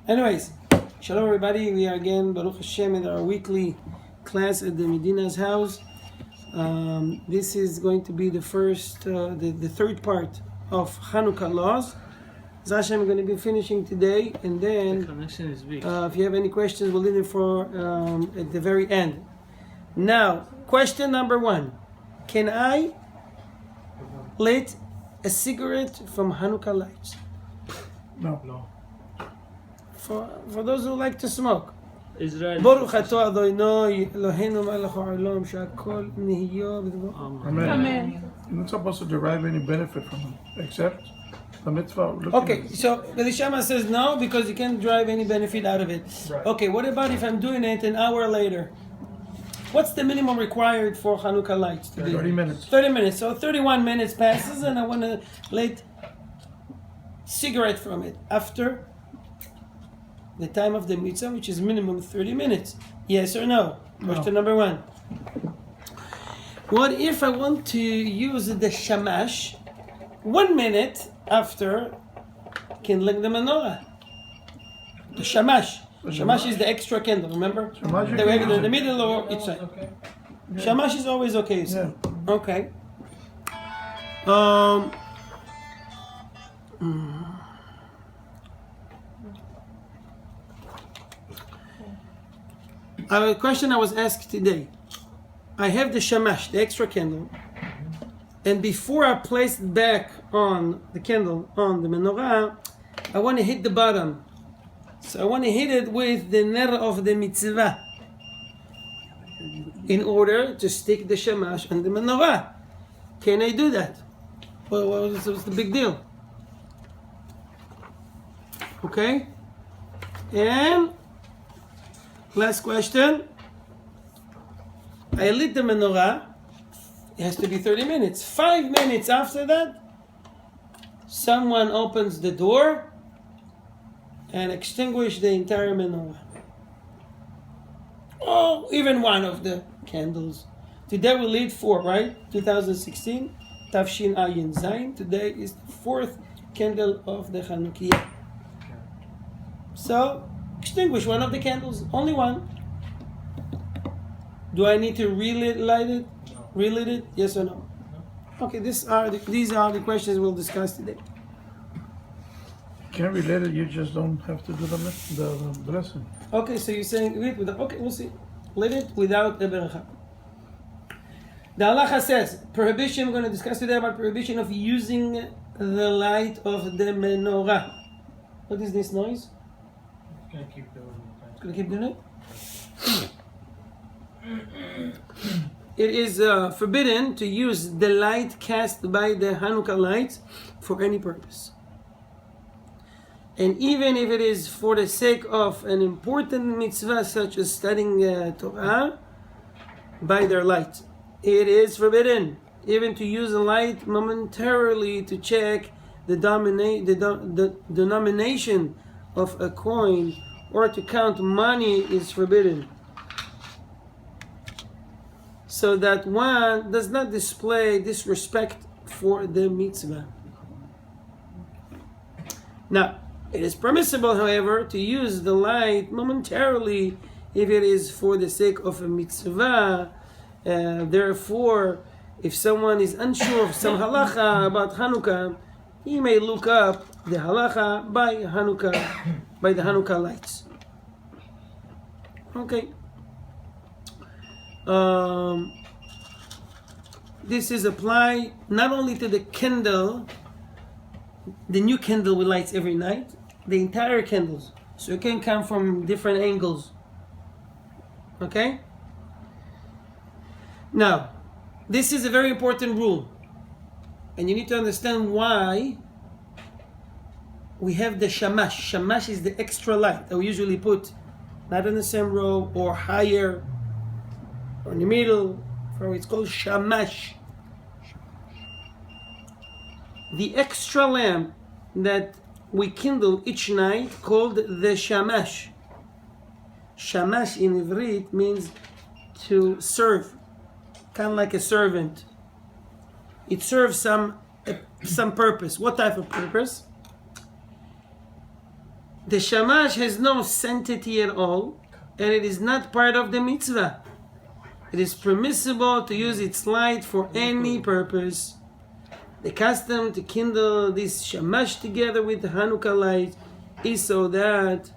Anyways, shalom everybody. We are again, Baruch Hashem, in our weekly class at the Medina's house. This is going to be the first, the third part of Chanukah laws. Zashem, we're going to be finishing today, and then The connection is weak. if you have any questions, we'll leave it for at the very end. Now, question number 1: can I lit a cigarette from Hanukkah lights? No. For those who like to smoke. Israel. Baruch atah Adonai Eloheinu melech haolam she'akol nihiyah b'dvaro. Amen. You're not supposed to derive any benefit from it, except the mitzvah. Okay, so Elishama says no because you can't derive any benefit out of it. Right. Okay, what about if I'm doing it an hour later? What's the minimum required for Hanukkah lights to be? 30 minutes. 30 minutes. So 31 minutes passes and I want to light cigarette from it after the time of the mitzvah, which is minimum 30 minutes. Yes or no? Question number 1. What if I want to use the shamash 1 minute after kindling the menorah? The shamash. Shamash is the extra candle, remember? Shamash you They have can it in use the it. middle or each side. Shamash is always okay, you say. Yeah. Okay. A question I was asked today. I have the shamash, the extra candle, and before I place it back on the candle on the menorah, I want to hit the bottom. So I want to hit it with the ner of the mitzvah in order to stick the shamash on the menorah. Can I do that? Well, what's the big deal? Okay? And last question. I lit the menorah. It has to be 30 minutes. 5 minutes after that, someone opens the door and extinguish the entire menorah. Oh, even one of the candles. Today we lit 4, right? 2016, Tafshin Ayin Zayin. Today is the 4th candle of the Chanukah. So, extinguish one of the candles, only one. Do I need to relight it? No. Relight it? Yes or no? Okay, these are the questions we'll discuss today. You can't relate it, you just don't have to do the blessing. Okay, so you're saying lit without, okay, we'll see. Lit it without the beracha. The halacha says, prohibition, we're going to discuss today about prohibition of using the light of the menorah. What is this noise? Can keep doing it. Gonna keep doing it? It is forbidden to use the light cast by the Hanukkah lights for any purpose. And even if it is for the sake of an important mitzvah such as studying Torah by their light, it is forbidden even to use a light momentarily to check the denomination of a coin or to count money is forbidden, so that one does not display disrespect for the mitzvah. Now, it is permissible, however, to use the light momentarily if it is for the sake of a mitzvah. Therefore, if someone is unsure of some halacha about Hanukkah, he may look up the halacha by the Hanukkah lights. Okay. This is applied not only to the candle, the new candle we light every night, the entire candles. So it can come from different angles. Okay? Now, this is a very important rule. And you need to understand why we have the shamash. Shamash is the extra light that we usually put not in the same row or higher or in the middle. For it's called shamash. The extra lamp that we kindle each night called the shamash. Shamash in Ivrit means to serve, kind of like a servant. It serves some purpose. What type of purpose? the shamash has no sanctity at all, and it is not part of the mitzvah. It is permissible to use its light for any purpose. The custom to kindle this shamash together with the Hanukkah light is so that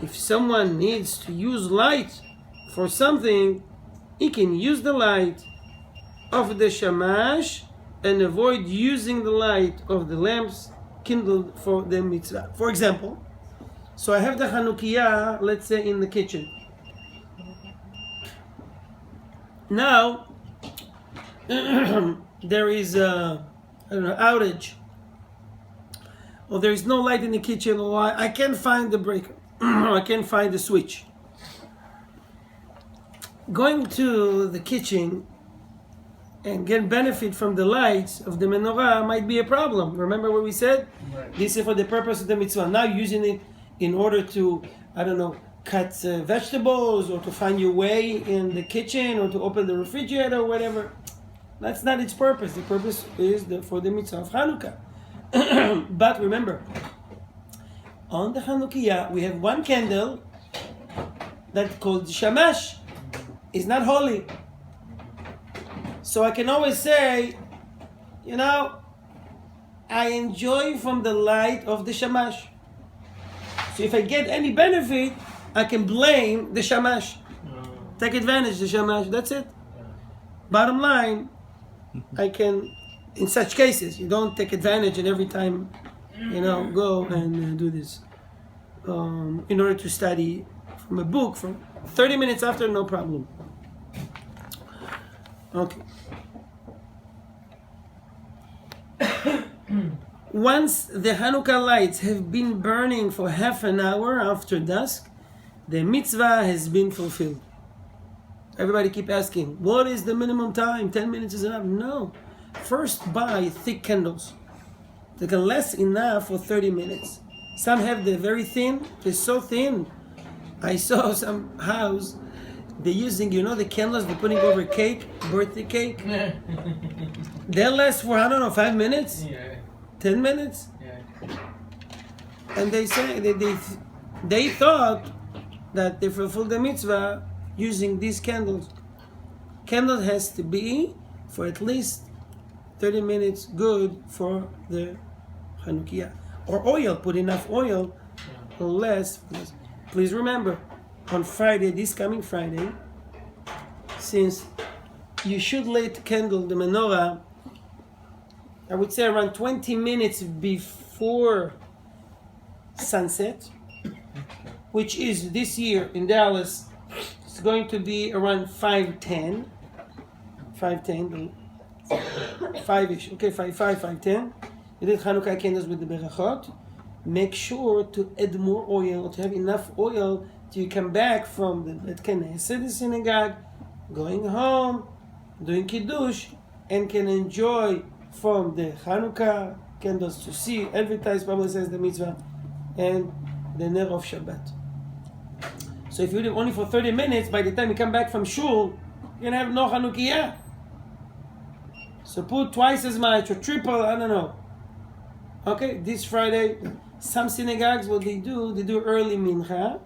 if someone needs to use light for something, he can use the light of the shamash and avoid using the light of the lamps kindled for the mitzvah. For example, so I have the Chanukiah, let's say, in the kitchen. Now, there is a outage, or there is no light in the kitchen, or I can't find the breaker, I can't find the switch. Going to the kitchen and get benefit from the lights of the menorah might be a problem. Remember what we said? Right. This is for the purpose of the mitzvah. Now using it in order to, cut vegetables, or to find your way in the kitchen, or to open the refrigerator, or whatever. That's not its purpose. The purpose is for the mitzvah of Hanukkah. But remember, on the Chanukiah, we have one candle that's called shamash. It's not holy. So I can always say, I enjoy from the light of the shamash. So if I get any benefit, I can blame the shamash. Take advantage of the shamash. That's it. Bottom line, I can, in such cases, you don't take advantage and every time, go and do this. In order to study from a book, from 30 minutes after, no problem. Okay. Once the Hanukkah lights have been burning for half an hour after dusk, the mitzvah has been fulfilled. Everybody keep asking, what is the minimum time? 10 minutes is enough? No. First buy thick candles. They can last enough for 30 minutes. Some have the very thin. They're so thin. I saw some house, they're using, the candles they're putting over cake, birthday cake. They'll last for, 5 minutes? Yeah. 10 minutes? Yeah. And they say, they thought that they fulfilled the mitzvah using these candles. Candle has to be for at least 30 minutes good for the Chanukiah. Or oil, put enough oil, or less. Please remember, on Friday, this coming Friday, since you should light the candle, the menorah, I would say around 20 minutes before sunset, which is this year in Dallas, it's going to be around 5:10. 5-ish, okay, 5:10. You did Chanukah candles with the berachot. Make sure to add more oil, to have enough oil till you come back from the Bet Knesset, the synagogue, going home, doing Kiddush, and can enjoy from the Chanukah candles to see, advertise, Bible says the mitzvah, and the Ner of Shabbat. So if you do it only for 30 minutes, by the time you come back from shul, you're going to have no Chanukiah. So put twice as much or triple, I don't know. Okay, this Friday, some synagogues, what they do early mincha,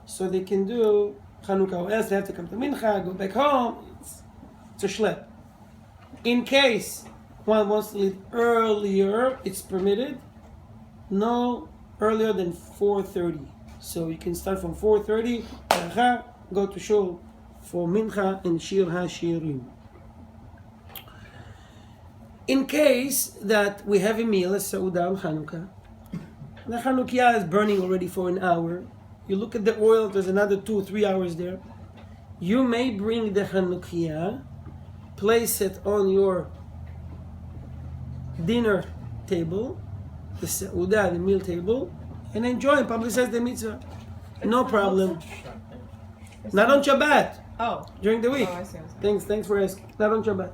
so they can do Chanukah, or else they have to come to mincha, go back home. It's a schlep. In case one wants to leave earlier, it's permitted. No earlier than 4:30. So you can start from 4:30, go to shul for mincha and shir ha-shirim. In case that we have a meal, a seudah on Chanukah, the Chanukiah is burning already for an hour. You look at the oil, there's another 2 or 3 hours there. You may bring the Chanukiah, place it on your dinner table, the seudah, the meal table, and enjoy and publicize the mitzvah. No problem. Not on Shabbat. Oh. During the week. Oh, I see. Thanks for asking. Not on Shabbat.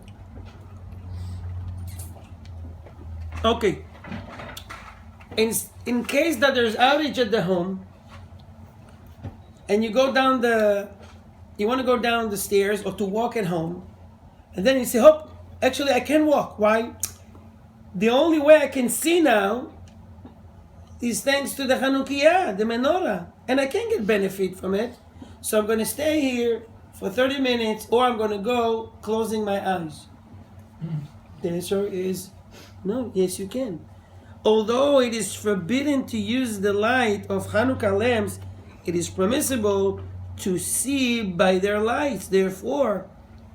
Okay. In case that there's outage at the home, and you want to go down the stairs or to walk at home, and then you say, oh, actually I can walk. Why? The only way I can see now is thanks to the Chanukah, the menorah, and I can't get benefit from it. So I'm going to stay here for 30 minutes, or I'm going to go closing my eyes. The answer is no. Yes, you can. Although it is forbidden to use the light of Chanukah lamps, it is permissible to see by their lights. Therefore,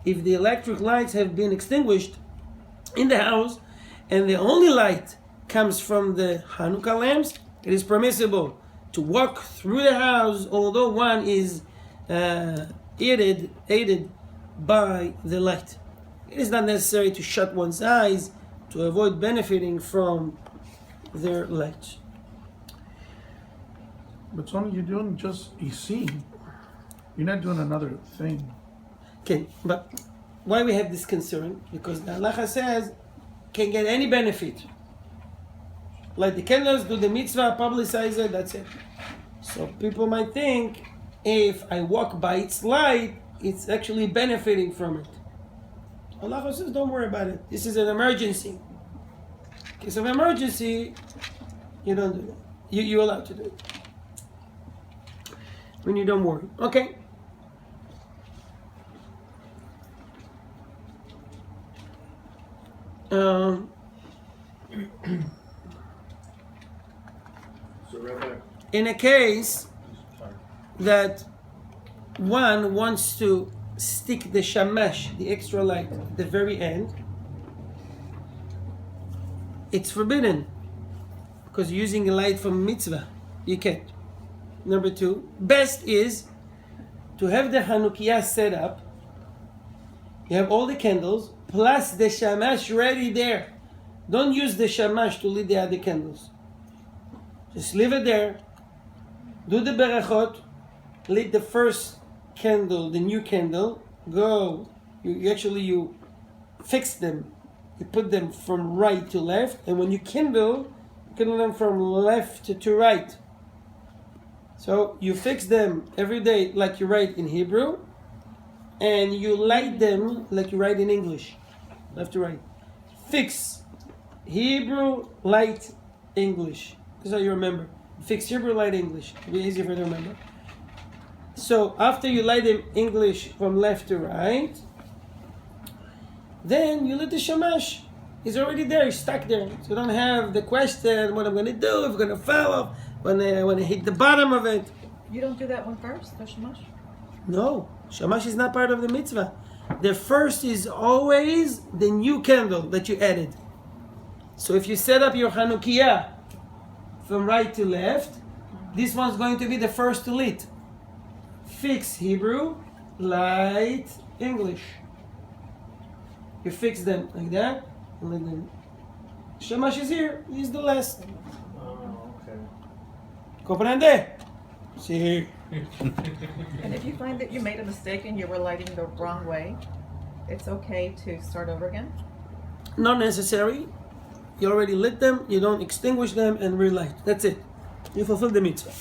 if the electric lights have been extinguished in the house and the only light comes from the Chanukah lamps, it is permissible to walk through the house, although one is aided by the light. It is not necessary to shut one's eyes to avoid benefiting from their light. But only you're doing just a scene. You're not doing another thing. Okay, but why we have this concern? Because the halacha says can get any benefit. Like the candles, do the mitzvah, publicize it, that's it. So people might think if I walk by its light, it's actually benefiting from it. Allah says don't worry about it. This is an emergency. In case of emergency, you don't do that. You're allowed to do it. When you don't worry. Okay. So, Rabbi, In a case that one wants to stick the shamash, the extra light, at the very end, it's forbidden because you're using a light from mitzvah. You can't. Number two, best is to have the Chanukah set up. You have all the candles plus the shamash ready there. Don't use the shamash to lit the other candles. Just leave it there. Do the berachot. Lit the first candle, the new candle. Go. You fix them. You put them from right to left, and when you kindle them from left to right. So you fix them every day like you write in Hebrew, and you light them like you write in English, left to right. Fix Hebrew, light English. This is how you remember. Fix Hebrew, light English. It'll be easier for you to remember. So after you light them English from left to right, then you lit the shamash. It's already there, it's stuck there. So you don't have the question what I'm going to do, if I'm going to fall off, when I hit the bottom of it. You don't do that one first, the shamash? No, shamash is not part of the mitzvah. The first is always the new candle that you added. So if you set up your Chanukah from right to left, this one's going to be the first to lit. Fix Hebrew, light English. You fix them like that, and then shamash is here. He's the last. oh, okay. Comprende? See. And if you find that you made a mistake and you were lighting the wrong way, it's okay to start over again? Not necessary. You already lit them, you don't extinguish them and relight. That's it. You fulfill the mitzvah.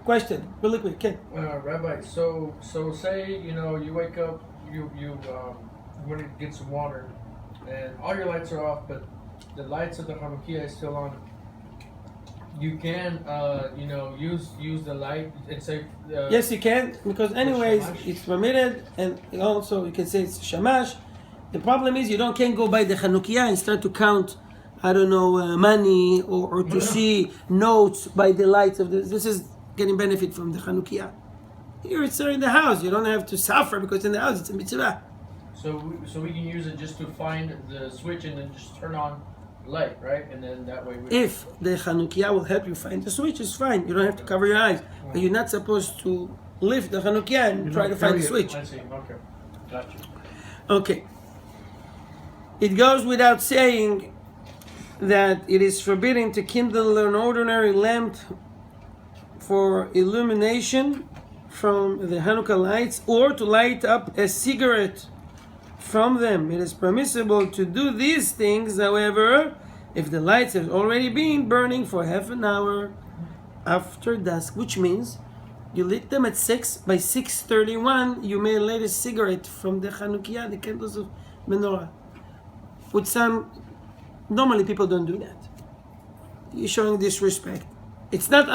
Question, really quick, Ken. Rabbi, so say you wake up, you want to get some water, and all your lights are off, but the lights of the Chanukah is still on. You can use the light and say Yes, you can, because anyways, shamash? it's permitted, and also you can say it's shamash. The problem is you can't go by the Chanukah and start to count, money or to see notes by the lights of this. This is getting benefit from the Chanukah. Here it's in the house. You don't have to suffer because in the house it's a mitzvah. so we can use it just to find the switch and then just turn on the light, right? And then that way If the Chanukah will help you find the switch, it's fine. You don't have to cover your eyes. But you're not supposed to lift the Chanukah and You try don't to find the carry switch. I see. Okay, gotcha. Okay. It goes without saying that it is forbidden to kindle an ordinary lamp for illumination from the Hanukkah lights or to light up a cigarette from them. It is permissible to do these things, however, if the lights have already been burning for half an hour after dusk, which means you lit them at 6, by 6:31 you may light a cigarette from the Chanukah, the candles of menorah. With some, normally people don't do that. you're showing disrespect. It's not